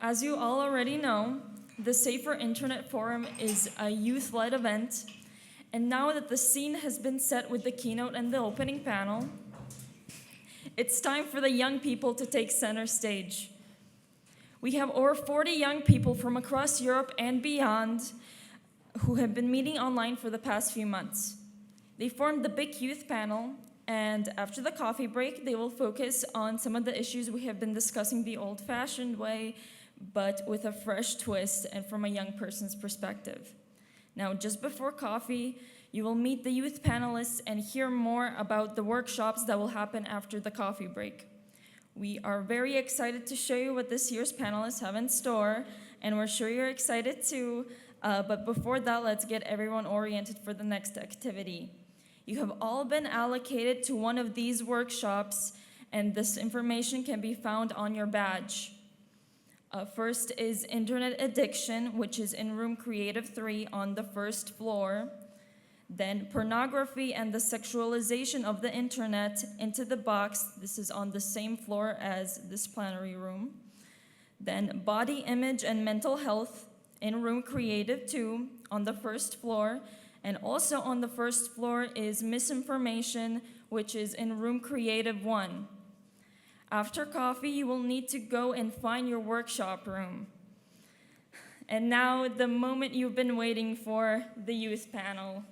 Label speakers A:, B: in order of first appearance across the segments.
A: As you all already know, the Safer Internet Forum is a youth-led event, and now that the scene has been set with the keynote and the opening panel, it's time for the young people to take center stage. We have over 40 young people from across Europe and beyond who have been meeting online for the past few months. They formed the big youth panel, and after the coffee break, they will focus on some of the issues we have been discussing the old-fashioned way, but with a fresh twist and from a young person's perspective. Now, just before coffee, you will meet the youth panelists and hear more about the workshops that will happen after the coffee break. We are very excited to show you what this year's panelists have in store, and we're sure you're excited too, but before that, let's get everyone oriented for the next activity. You have all been allocated to one of these workshops, and this information can be found on your badge. First is Internet Addiction, which is in room Creative 3 on the first floor. Then Pornography and the Sexualization of the Internet, Into the Box. This is on the same floor as this plenary room. Then Body Image and Mental Health in room Creative 2 on the first floor. And also on the first floor is Misinformation, which is in room Creative 1. After coffee, you will need to go and find your workshop room. And now, the moment you've been waiting for, the youth panel.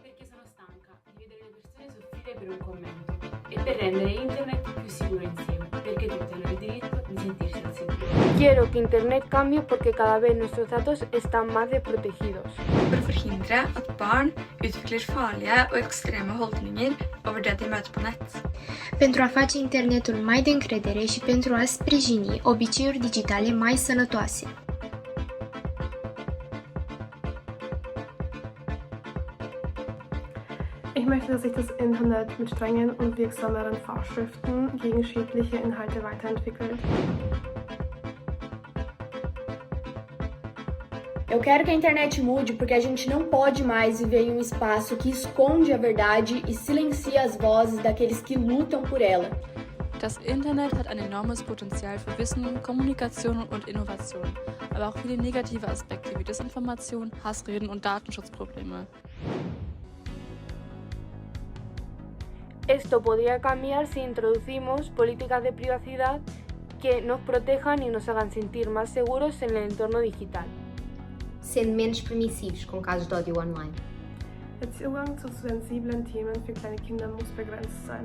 B: Perché sono stanca di vedere le persone soffrire per un commento e per rendere internet più sicuro insieme, perché tutti hanno il diritto di sentirsi al sicuro.
C: Quiero que internet cambie porque cada vez nuestros datos están más desprotegidos.
D: For å forhindre at barn utvikler farlige og ekstreme holdninger over det de møter på nett.
E: Pentru a face internetul mai de încredere și pentru a sprijini obiceiuri digitale mai sănătoase.
F: Ich möchte, dass sich das Internet mit strengen und wirksameren Vorschriften gegen schädliche Inhalte weiterentwickelt.
G: Eu quero que a internet mude porque a gente não pode mais viver em um espaço que esconde a verdade e silencia as vozes daqueles que lutam por ela.
H: Das Internet hat ein enormes Potenzial für Wissen, Kommunikation und Innovation, aber auch viele negative Aspekte wie Desinformation, Hassreden und Datenschutzprobleme.
C: Esto podría cambiar si introducimos políticas de privacidad que nos protejan y nos hagan sentir más seguros en el entorno digital.
I: Sendo menos permissivos com casos de ódio online.
F: Der Zugang zu sensiblen Themen für kleine Kinder muss begrenzt sein.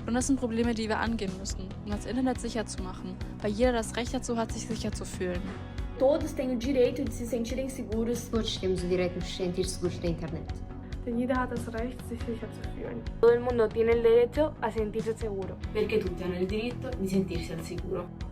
H: Und das sind Probleme, die wir angehen müssen, um das Internet sicher zu machen, weil jeder das Recht dazu hat, sich sicher zu fühlen.
G: Todos têm o direito de se sentirem seguros.
I: Todos temos o direito de nos sentir seguros na internet.
F: Denn jeder hat das Recht, sich sicher zu fühlen.
C: Todo el mundo tiene el derecho a sentirse seguro.
B: Perché tutti hanno il diritto di sentirsi al sicuro.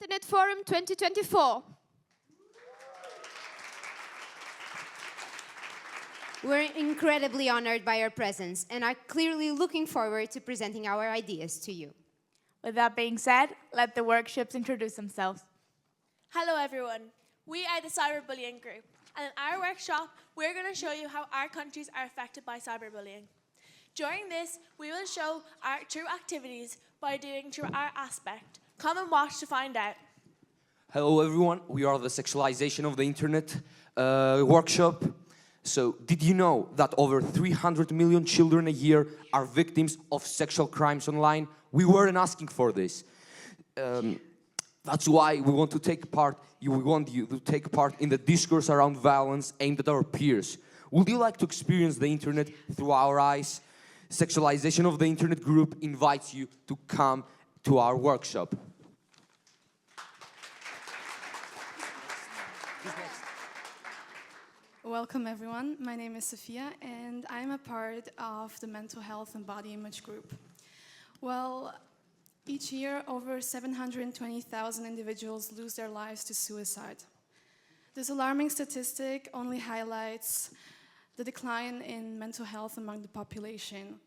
J: Internet Forum 2024.
K: We're incredibly honored by your presence and are clearly looking forward to presenting our ideas to you. With that being said, let the workshops introduce themselves.
J: Hello everyone, we are the cyberbullying group, and in our workshop we're going to show you how our countries are affected by cyberbullying. During this, we will show our true activities by doing through our aspect. Come and watch to find out.
L: Hello everyone, we are the sexualization of the internet workshop. So, did you know that over 300 million children a year are victims of sexual crimes online? We weren't asking for this. That's why we want you to take part in the discourse around violence aimed at our peers. Would you like to experience the internet through our eyes? Sexualization of the Internet group invites you to come to our workshop.
M: Welcome everyone, my name is Sophia and I'm a part of the mental health and body image group. Well, each year over 720,000 individuals lose their lives to suicide. This alarming statistic only highlights the decline in mental health among the population.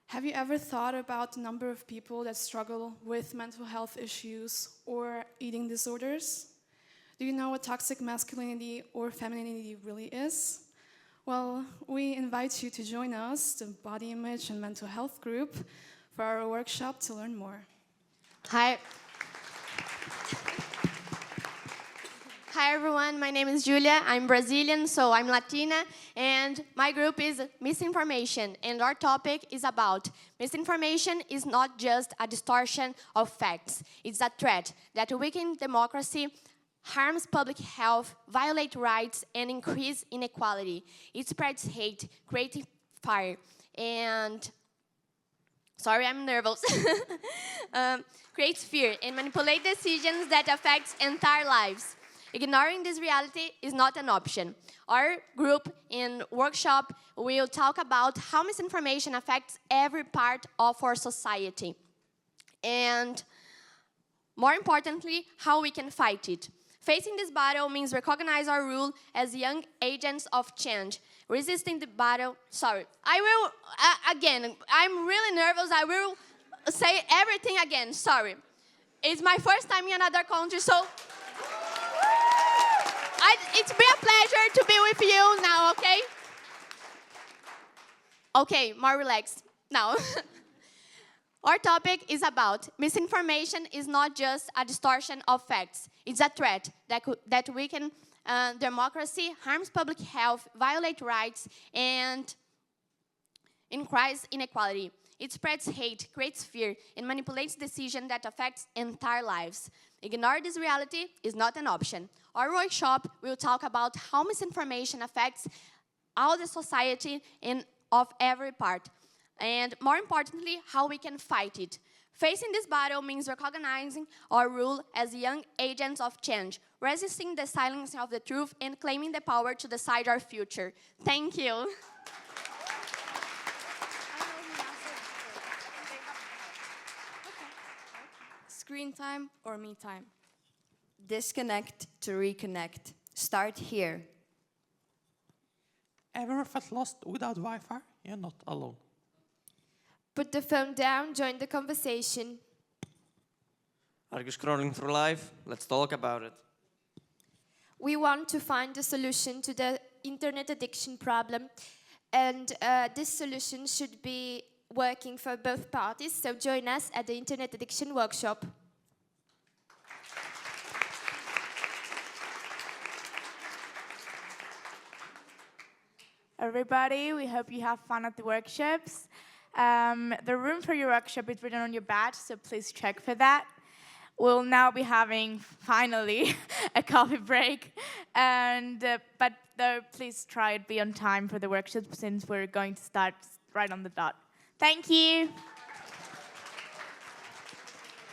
M: Have you ever thought about the number of people that struggle with mental health issues or eating disorders? Do you know what toxic masculinity or femininity really is? Well, we invite you to join us, the Body Image and Mental Health group, for our workshop to learn more.
J: Hi everyone, my name is Julia. I'm Brazilian, so I'm Latina, and my group is misinformation, and our topic is about misinformation is not just a distortion of facts. It's a threat that weakens democracy, harms public health, violates rights, and increases inequality. It spreads hate, creating fire, and sorry, I'm nervous. Creates fear and manipulates decisions that affect entire lives. Ignoring this reality is not an option. Our group in workshop will talk about how misinformation affects every part of our society. And more importantly, how we can fight it. Facing this battle means recognize our role as young agents of change. Resisting the battle, I will, again, I'm really nervous, I will say everything again, sorry. It's my first time in another country, so it's been a pleasure to be with you now, okay? Okay, more relaxed now. Our topic is about misinformation is not just a distortion of facts. It's a threat that weakens democracy, harms public health, violates rights, and increases inequality. It spreads hate, creates fear, and manipulates decisions that affect entire lives. Ignore this reality is not an option. Our workshop will talk about how misinformation affects all the society and of every part. And more importantly, how we can fight it. Facing this battle means recognizing our role as young agents of change, resisting the silence of the truth, and claiming the power to decide our future. Thank you.
N: Screen time or me time? Disconnect to reconnect. Start here.
O: Ever felt lost without Wi-Fi? You're not alone.
J: Put the phone down, join the conversation.
P: Are you scrolling through life? Let's talk about it.
J: We want to find a solution to the internet addiction problem, and this solution should be working for both parties, so join us at the Internet Addiction Workshop.
K: Everybody, we hope you have fun at the workshops. The room for your workshop is written on your badge, so please check for that. We'll now be having, finally, a coffee break. But please try to be on time for the workshop since we're going to start right on the dot. Thank you.